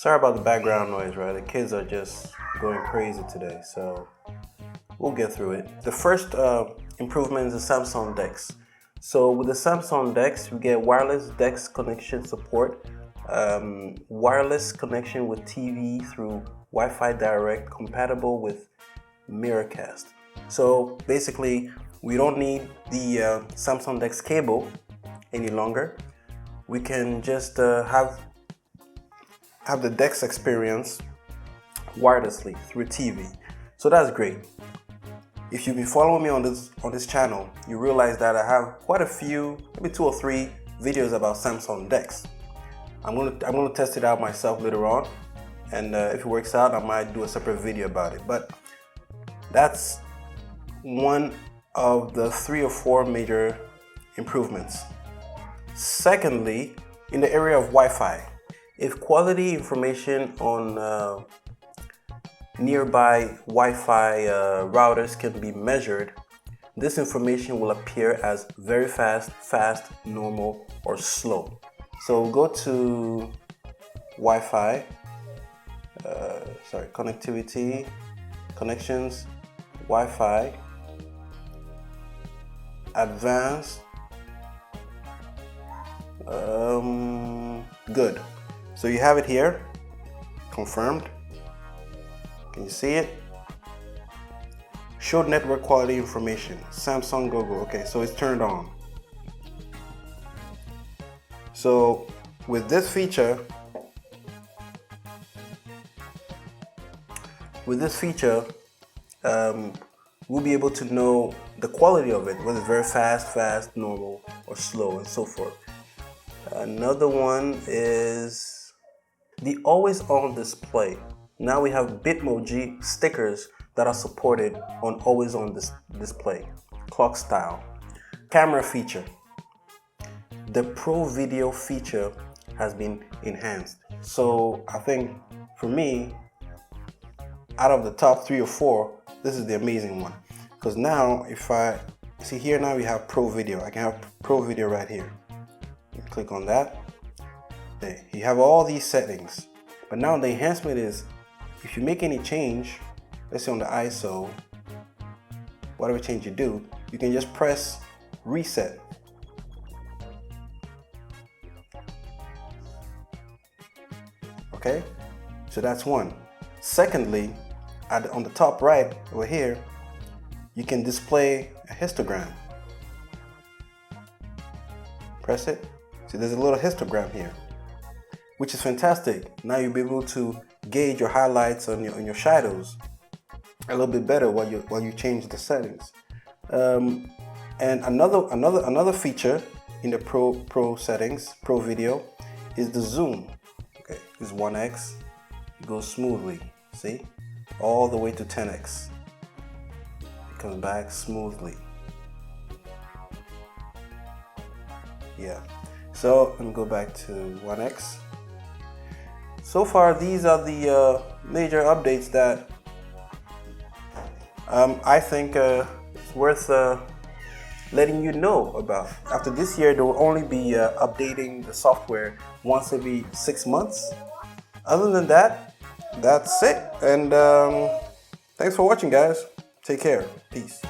Sorry about the background noise, right? The kids are just going crazy today, so we'll get through it. The first improvement is the Samsung Dex. So with the Samsung Dex, you get wireless Dex connection support, wireless connection with TV through Wi-Fi Direct, compatible with Miracast. So basically, we don't need the Samsung Dex cable any longer. We can just have the Dex experience wirelessly through TV. So that's great. If you've been following me on this channel, you realize that I have quite a few, maybe 2 or 3 videos about Samsung Dex. I'm gonna test it out myself later on, and if it works out, I might do a separate video about it. But that's one of the 3 or 4 major improvements. Secondly, in the area of Wi-Fi, if quality information on nearby Wi-Fi routers can be measured, this information will appear as very fast, normal, or slow. So go to Wi-Fi, connectivity, connections, Wi-Fi, advanced, good. So you have it here, confirmed. Can you see it? Show network quality information, Samsung Google. Okay, so it's turned on. So with this feature, we'll be able to know the quality of it, whether it's very fast, normal, or slow, and so forth. Another one is the always on display. Now we have Bitmoji stickers that are supported on always on display, clock style. Camera feature. The Pro Video feature has been enhanced. So I think for me, out of the top 3 or 4, this is the amazing one. Because now if I see here, now we have Pro Video. I can have Pro Video right here. You click on that. There, you have all these settings. But now the enhancement is, if you make any change, let's say on the ISO, whatever change you do, you can just press reset. Okay, so that's one. Secondly, on the top right over here, you can display a histogram. Press it. See, there's a little histogram here, which is fantastic. Now you'll be able to gauge your highlights on your shadows a little bit better while you change the settings. And another feature in the Pro settings, Pro Video, is the zoom. Okay, this is 1x. It goes smoothly. See, all the way to 10x. It comes back smoothly. Yeah. So let me go back to 1x. So far, these are the major updates that I think it's worth letting you know about. After this year, they will only be updating the software once every 6 months. Other than that, that's it. And thanks for watching, guys. Take care. Peace.